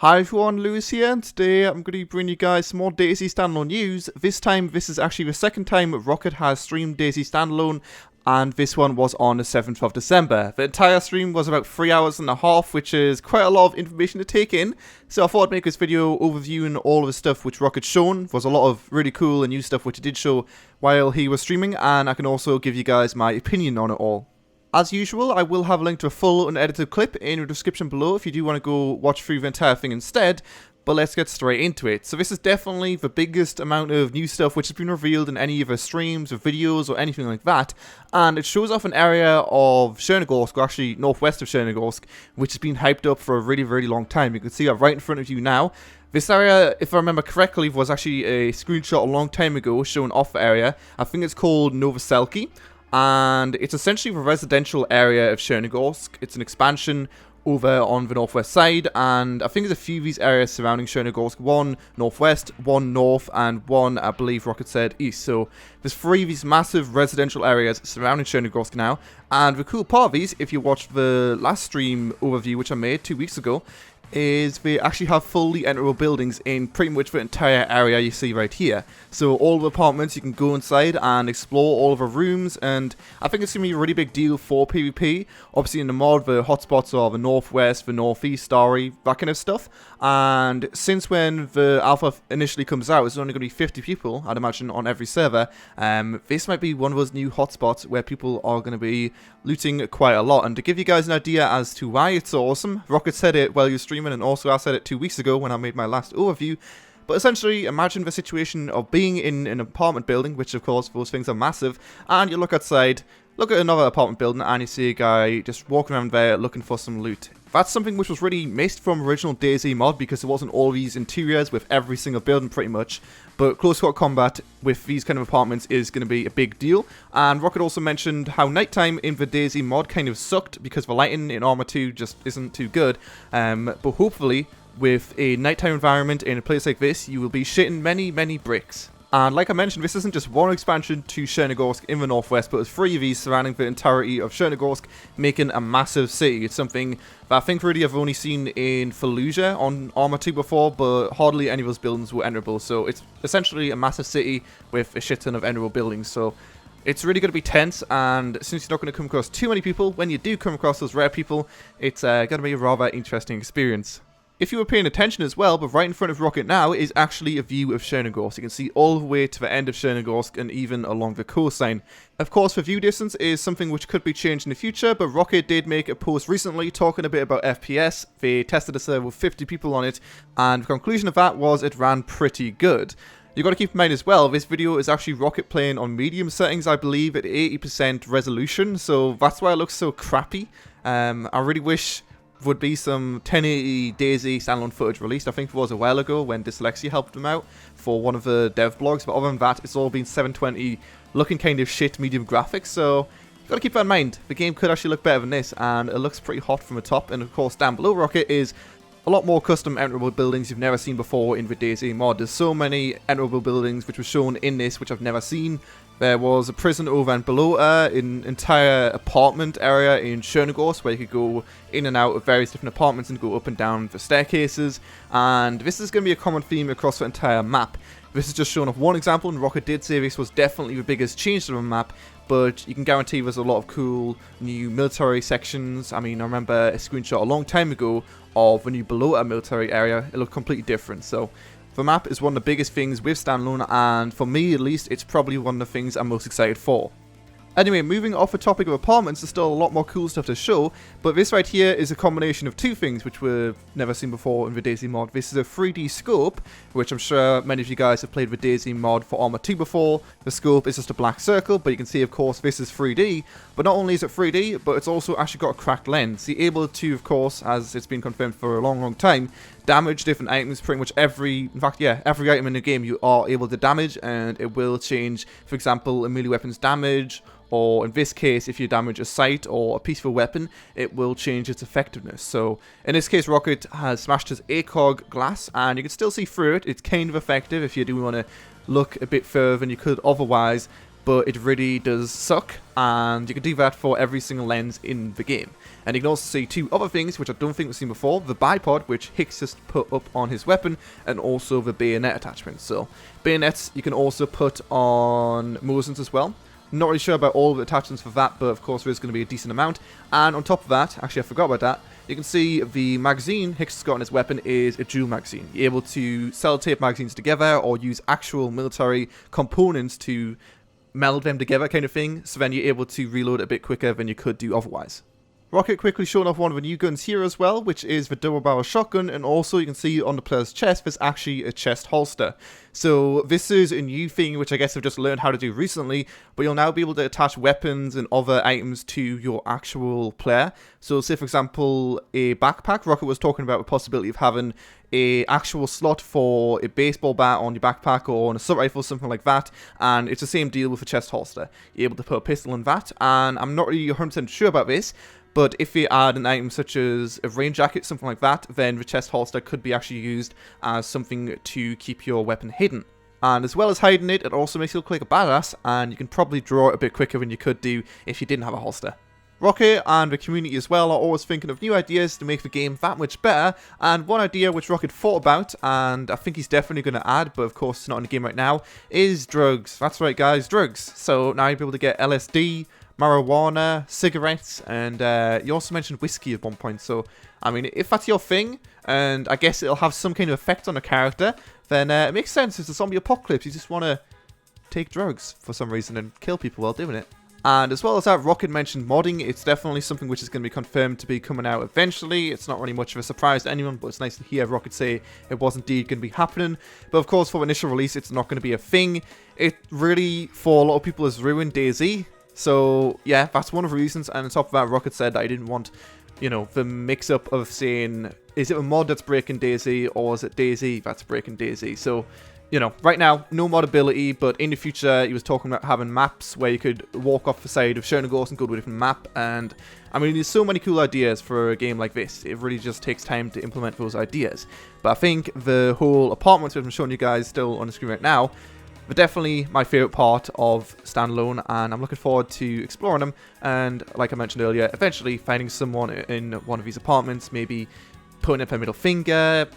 Hi everyone, Lewis here, and today I'm going to bring you guys some more DayZ Standalone news. This time, this is actually the second time Rocket has streamed DayZ Standalone, and this one was on the 7th of December. The entire stream was about 3 hours and a half, which is quite a lot of information to take in. So I thought I'd make this video overviewing all of the stuff which Rocket's shown. There was a lot of really cool and new stuff which he did show while he was streaming, and I can also give you guys my opinion on it all. As usual, I will have a link to a full unedited clip in the description below if you do want to go watch through the entire thing instead, but let's get straight into it. So this is definitely the biggest amount of new stuff which has been revealed in any of the streams or videos or anything like that, and it shows off an area of Chernogorsk, or actually northwest of Chernogorsk, which has been hyped up for a really long time. You can see that right in front of you now. This area, if I remember correctly, was actually a screenshot a long time ago showing off the area. I think it's called Selkie. And it's essentially the residential area of Chernogorsk. It's an expansion over on the northwest side, and I think there's a few of these areas surrounding Chernogorsk. One northwest, one north, and one, I believe Rocket said, east. So there's 3 of these massive residential areas surrounding Chernogorsk now. And the cool part of these, if you watched the last stream overview which I made 2 weeks ago, is they actually have fully enterable buildings in pretty much the entire area you see right here. So all the apartments, you can go inside and explore all of the rooms, and I think it's going to be a really big deal for PvP. Obviously in the mod, the hotspots are the northwest, the northeast, Starry, that kind of stuff. And since when the alpha initially comes out, it's only going to be 50 people, I'd imagine, on every server. This might be one of those new hotspots where people are going to be looting quite a lot. And to give you guys an idea as to why it's so awesome, Rocket said it while you were streaming, and also I said it 2 weeks ago when I made my last overview. But essentially, imagine the situation of being in an apartment building, which of course those things are massive, and you look outside, look at another apartment building, and you see a guy just walking around there looking for some loot. That's something which was really missed from original DayZ mod, because there wasn't all these interiors with every single building pretty much. But close quarter combat with these kind of apartments is going to be a big deal. And Rocket also mentioned how nighttime in the DayZ mod kind of sucked because the lighting in Arma 2 just isn't too good. But hopefully, with a nighttime environment in a place like this, you will be shitting many bricks. And like I mentioned, this isn't just one expansion to Chernogorsk in the northwest, but there's 3 of these surrounding the entirety of Chernogorsk, making a massive city. It's something that I think really I've only seen in Fallujah on Arma 2 before, but hardly any of those buildings were enterable. So it's essentially a massive city with a shit ton of enterable buildings. So it's really going to be tense, and since you're not going to come across too many people, when you do come across those rare people, it's going to be a rather interesting experience. If you were paying attention as well, but right in front of Rocket now is actually a view of Chernogorsk. You can see all the way to the end of Chernogorsk and even along the coastline. Of course, the view distance is something which could be changed in the future, but Rocket did make a post recently talking a bit about FPS. They tested a server with 50 people on it, and the conclusion of that was it ran pretty good. You've got to keep in mind as well, this video is actually Rocket playing on medium settings, I believe, at 80% resolution, so that's why it looks so crappy. I really wish would be some 1080 DayZ standalone footage released. I think it was a while ago when Dyslexia helped them out for one of the dev blogs, but other than that, it's all been 720 looking kind of shit medium graphics, so you've got to keep that in mind. The game could actually look better than this, and it looks pretty hot from the top. And of course, down below Rocket is a lot more custom enterable buildings you've never seen before in the DayZ mod. There's so many enterable buildings which were shown in this which I've never seen. There was a prison over and below an entire apartment area in Chernogorsk where you could go in and out of various different apartments and go up and down the staircases. And this is going to be a common theme across the entire map. This is just showing off one example, and Rocket did say this was definitely the biggest change to the map, but you can guarantee there's a lot of cool new military sections. I mean, I remember a screenshot a long time ago of the new below a military area. It looked completely different, so the map is one of the biggest things with Standalone, and for me at least, it's probably one of the things I'm most excited for. Anyway, moving off the topic of apartments, there's still a lot more cool stuff to show, but this right here is a combination of 2 things which we've never seen before in the DayZ mod. This is a 3D scope, which I'm sure many of you guys have played the DayZ mod for Arma 2 before. The scope is just a black circle, but you can see, of course, this is 3D. But not only is it 3D, but it's also actually got a cracked lens. You're able to, of course, as it's been confirmed for a long time, damage different items. Pretty much every item in the game you are able to damage, and it will change, for example, a melee weapon's damage, or in this case, if you damage a sight or a piece of a weapon, it will change its effectiveness. So in this case, Rocket has smashed his ACOG glass, and you can still see through it. It's kind of effective if you do want to look a bit further than you could otherwise. but it really does suck, and you can do that for every single lens in the game. And you can also see two other things which I don't think we've seen before: the bipod, which Hicks just put up on his weapon, and also the bayonet attachment. So bayonets you can also put on Mosins as well. Not really sure about all of the attachments for that, but of course there is going to be a decent amount. And on top of that, actually I forgot about that, you can see the magazine Hicks has got on his weapon is a dual magazine. You're able to sellotape magazines together or use actual military components to meld them together kind of thing, so then you're able to reload a bit quicker than you could do otherwise. Rocket quickly showing off one of the new guns here as well, which is the double barrel shotgun, and also you can see on the player's chest there's actually a chest holster. So this is a new thing which I guess I've just learned how to do recently, but you'll now be able to attach weapons and other items to your actual player. So say for example a backpack, Rocket was talking about the possibility of having a actual slot for a baseball bat on your backpack or on a assault rifle, something like that, and it's the same deal with a chest holster. You're able to put a pistol in that, and I'm not really 100% sure about this, but if you add an item such as a rain jacket, something like that, then the chest holster could be actually used as something to keep your weapon hidden. And as well as hiding it, it also makes you look like a badass, and you can probably draw it a bit quicker than you could do if you didn't have a holster. Rocket and the community as well are always thinking of new ideas to make the game that much better, and one idea which Rocket thought about, and I think he's definitely going to add, but of course it's not in the game right now, is drugs. That's right guys, drugs. So now you'll be able to get LSD, marijuana, cigarettes, and you also mentioned whiskey at one point. So I mean, if that's your thing, and I guess it'll have some kind of effect on a character, then it makes sense. It's a zombie apocalypse, you just want to take drugs for some reason and kill people while doing it. And as well as that, Rocket mentioned modding. It's definitely something which is going to be confirmed to be coming out eventually. It's not really much of a surprise to anyone, but it's nice to hear Rocket say it was indeed going to be happening. But of course, for initial release, it's not going to be a thing. It really, for a lot of people, has ruined DayZ. So yeah, that's one of the reasons. And on top of that, Rocket said that he didn't want, you know, the mix-up of saying, is it a mod that's breaking DayZ, or is it DayZ that's breaking DayZ? So, you know, right now, no mod ability, but in the future, he was talking about having maps where you could walk off the side of Chernogorsk and go to a different map, and I mean, there's so many cool ideas for a game like this. It really just takes time to implement those ideas. But I think the whole apartments, which I'm showing you guys still on the screen right now, they're definitely my favourite part of Standalone, and I'm looking forward to exploring them, and like I mentioned earlier, eventually finding someone in one of these apartments, maybe putting up a middle finger,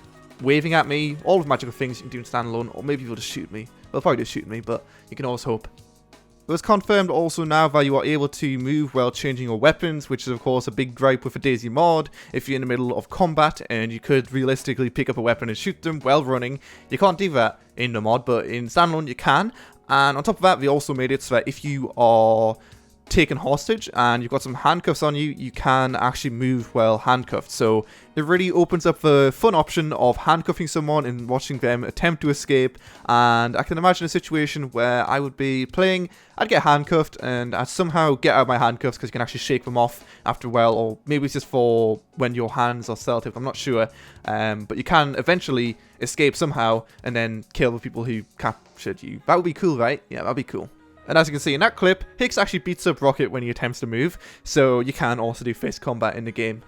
waving at me, all of the magical things you can do in Standalone, or maybe they'll just shoot me. They'll probably just shoot me, but you can always hope. It was confirmed also now that you are able to move while changing your weapons, which is of course a big gripe with a DayZ mod. If you're in the middle of combat and you could realistically pick up a weapon and shoot them while running, you can't do that in the mod, but in Standalone you can. And on top of that, they also made it so that if you are taken hostage and you've got some handcuffs on you, you can actually move while handcuffed. So it really opens up the fun option of handcuffing someone and watching them attempt to escape. And I can imagine a situation where I would be playing, I'd get handcuffed and I'd somehow get out of my handcuffs, because you can actually shake them off after a while, or maybe it's just for when your hands are self-taped, I'm not sure. But you can eventually escape somehow and then kill the people who captured you. That would be cool, right? Yeah, that'd be cool. And as you can see in that clip, Hicks actually beats up Rocket when he attempts to move, so you can also do fist combat in the game.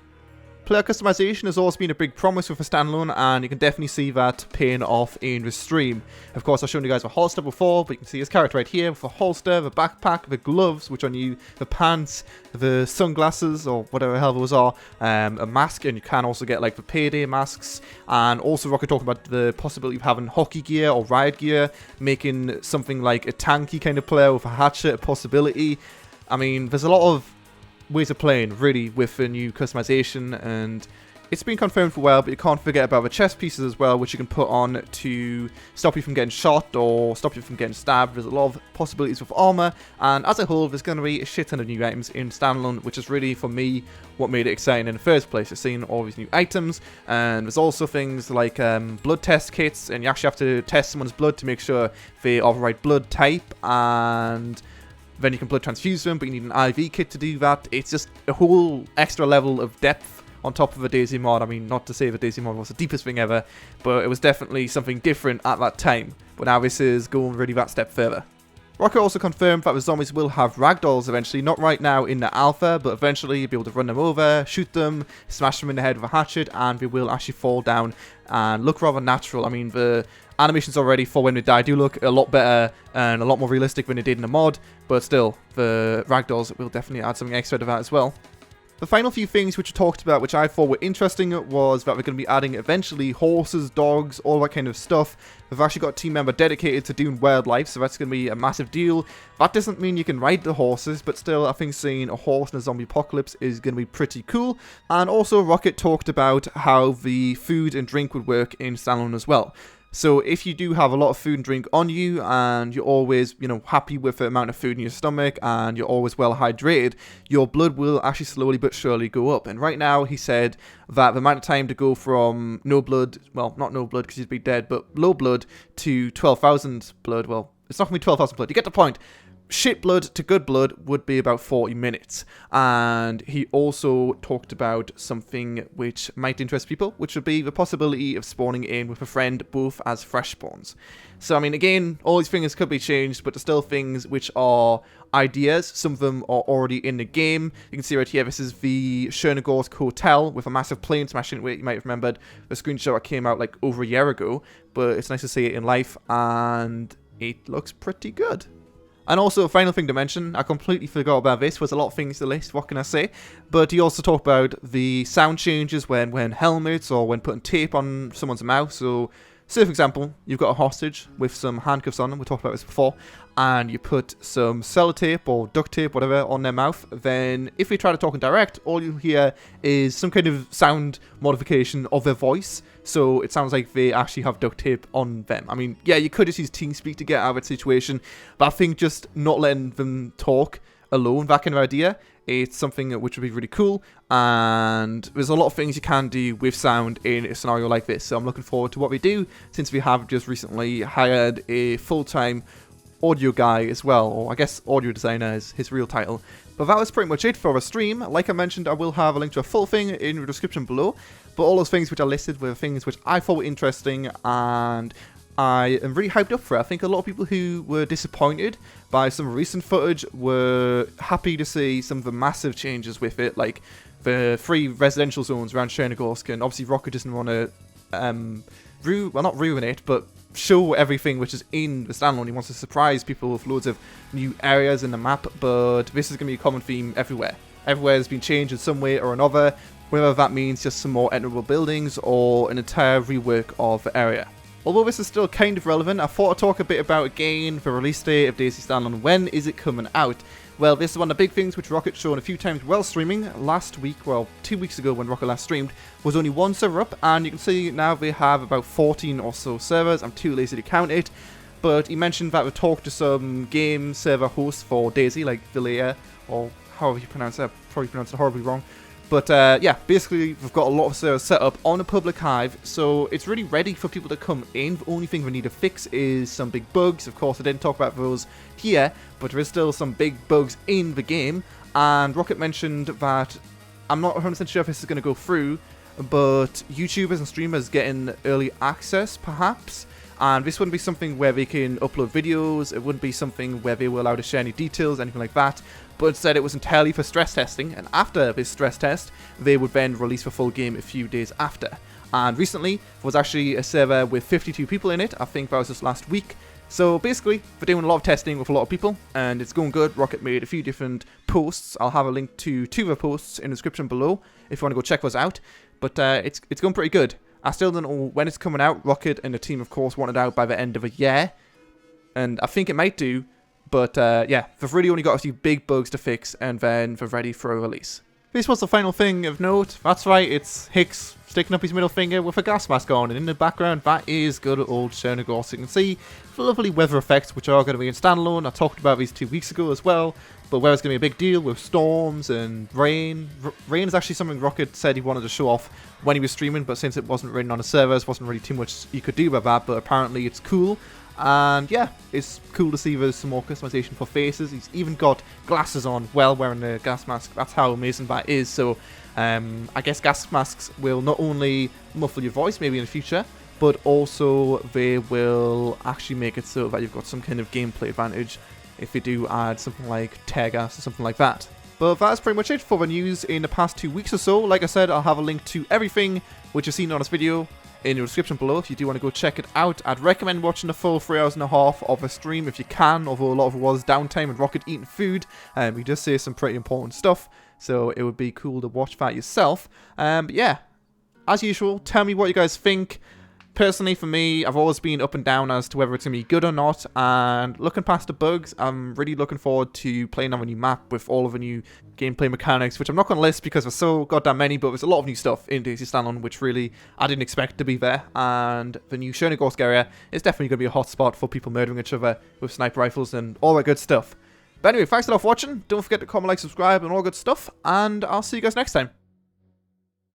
Player customization has always been a big promise with a standalone, and you can definitely see that paying off in the stream. Of course, I've shown you guys the holster before, but you can see his character right here with the holster, the backpack, the gloves, which are new, the pants, the sunglasses, or whatever the hell those are, a mask, and you can also get like the payday masks. And also Rocket talking about the possibility of having hockey gear or riot gear, making something like a tanky kind of player with a hatchet a possibility. I mean, there's a lot of ways of playing really with the new customization, and it's been confirmed for a while, but you can't forget about the chest pieces as well, which you can put on to stop you from getting shot or stop you from getting stabbed. There's a lot of possibilities with armor, and as a whole there's going to be a shit ton of new items in Standalone, which is really for me what made it exciting in the first place. You're seeing all these new items, and there's also things like blood test kits, and you actually have to test someone's blood to make sure they are the right blood type, and then you can blood transfuse them, but you need an IV kit to do that. It's just a whole extra level of depth on top of a DayZ mod. I mean, not to say the DayZ mod was the deepest thing ever, but it was definitely something different at that time. But now this is going really that step further. Rocket also confirmed that the zombies will have ragdolls eventually, not right now in the alpha, but eventually you'll be able to run them over, shoot them, smash them in the head with a hatchet, and they will actually fall down and look rather natural. I mean, the animations already for when they die do look a lot better and a lot more realistic than they did in the mod, but still, the ragdolls will definitely add something extra to that as well. The final few things which we talked about, which I thought were interesting, was that we're going to be adding eventually horses, dogs, all that kind of stuff. We've actually got a team member dedicated to doing wildlife, so that's going to be a massive deal. That doesn't mean you can ride the horses, but still, I think seeing a horse in a zombie apocalypse is going to be pretty cool. And also, Rocket talked about how the food and drink would work in Standalone as well. So if you do have a lot of food and drink on you, and you're always, happy with the amount of food in your stomach, and you're always well hydrated, your blood will actually slowly but surely go up. And right now, he said that the amount of time to go from no blood, well, not no blood because you'd be dead, but low blood to 12,000 blood, well, it's not going to be 12,000 blood, you get the point. Shit blood to good blood would be about 40 minutes. And he also talked about something which might interest people, which would be the possibility of spawning in with a friend both as fresh spawns. So, I mean, again, all these things could be changed, but there's still things which are ideas. Some of them are already in the game. You can see right here, this is the Chernogorsk hotel with a massive plane smashing into it. You might have remembered the screenshot that came out like over a year ago, but it's nice to see it in life, and it looks pretty good. And also, a final thing to mention, I completely forgot about this, was a lot of things to list, what can I say? But he also talked about the sound changes when wearing helmets or when putting tape on someone's mouth. So, say for example, you've got a hostage with some handcuffs on them, we talked about this before, and you put some sellotape or duct tape, whatever, on their mouth, then if they try to talk in direct, all you hear is some kind of sound modification of their voice. So it sounds like they actually have duct tape on them. I mean, yeah, you could just use TeamSpeak to get out of that situation, but I think just not letting them talk alone, that kind of idea, it's something which would be really cool, and there's a lot of things you can do with sound in a scenario like this, so I'm looking forward to what we do, since we have just recently hired a full-time audio guy as well, or I guess audio designer is his real title. But that was pretty much it for a stream. Like I mentioned, I will have a link to a full thing in the description below, but all those things which I listed were things which I thought were interesting, and I am really hyped up for it. I think a lot of people who were disappointed by some recent footage were happy to see some of the massive changes with it, like the 3 residential zones around Chernogorsk, and obviously Rocket doesn't want to, not ruin it, but show everything which is in the standalone. He wants to surprise people with loads of new areas in the map, but this is going to be a common theme everywhere. Everywhere has been changed in some way or another, whether that means just some more enterable buildings or an entire rework of the area. Although this is still kind of relevant, I thought I'd talk a bit about, again, the release date of DayZ Standalone. When is it coming out? Well, this is one of the big things which Rocket's shown a few times while streaming. Last week, well, 2 weeks ago when Rocket last streamed, was only 1 server up, and you can see now they have about 14 or so servers. I'm too lazy to count it, but he mentioned that we talked to some game server hosts for DayZ, like Vilea, or however you pronounce that, probably pronounced it horribly wrong. But yeah, basically we've got a lot of servers set up on a public hive, so it's really ready for people to come in. The only thing we need to fix is some big bugs. Of course, I didn't talk about those here, but there is still some big bugs in the game. And Rocket mentioned that, I'm not 100% sure if this is going to go through, but YouTubers and streamers getting early access, perhaps. And this wouldn't be something where they can upload videos, it wouldn't be something where they were allowed to share any details, anything like that, but instead it was entirely for stress testing, and after this stress test, they would then release the full game a few days after. And recently, there was actually a server with 52 people in it, I think that was just last week. So basically, we're doing a lot of testing with a lot of people, and it's going good. Rocket made a few different posts. I'll have a link to 2 of the posts in the description below, if you want to go check those out. But it's going pretty good. I still don't know when it's coming out. Rocket and the team, of course, want it out by the end of a year. And I think it might do. But yeah, they've really only got a few big bugs to fix, and then they're ready for a release. This was the final thing of note. That's right, it's Hicks sticking up his middle finger with a gas mask on. And in the background, that is good old Chernogorsk. You can see the lovely weather effects, which are going to be in Standalone. I talked about these 2 weeks ago as well. But weather's going to be a big deal with storms and rain. Rain is actually something Rocket said he wanted to show off when he was streaming, but since it wasn't written on the servers, wasn't really too much you could do about that, but apparently it's cool. And yeah, it's cool to see there's some more customization for faces. He's even got glasses on while wearing the gas mask. That's how amazing that is. So I guess gas masks will not only muffle your voice maybe in the future, but also they will actually make it so that you've got some kind of gameplay advantage if they do add something like tear gas or something like that. But that's pretty much it for the news in the past 2 weeks or so. Like I said, I'll have a link to everything which you've seen on this video in the description below if you do want to go check it out. I'd recommend watching the full 3 hours and a half of a stream if you can, although a lot of it was downtime and Rocket eating food. He does say some pretty important stuff, so it would be cool to watch that yourself. But yeah, as usual, tell me what you guys think. Personally, for me, I've always been up and down as to whether it's going to be good or not, and looking past the bugs, I'm really looking forward to playing on a new map with all of the new gameplay mechanics, which I'm not going to list because there's so goddamn many, but there's a lot of new stuff in DayZ Standalone, which really I didn't expect to be there, and the new Chernogorsk area is definitely going to be a hot spot for people murdering each other with sniper rifles and all that good stuff. But anyway, thanks a lot for watching, don't forget to comment, like, subscribe, and all good stuff, and I'll see you guys next time.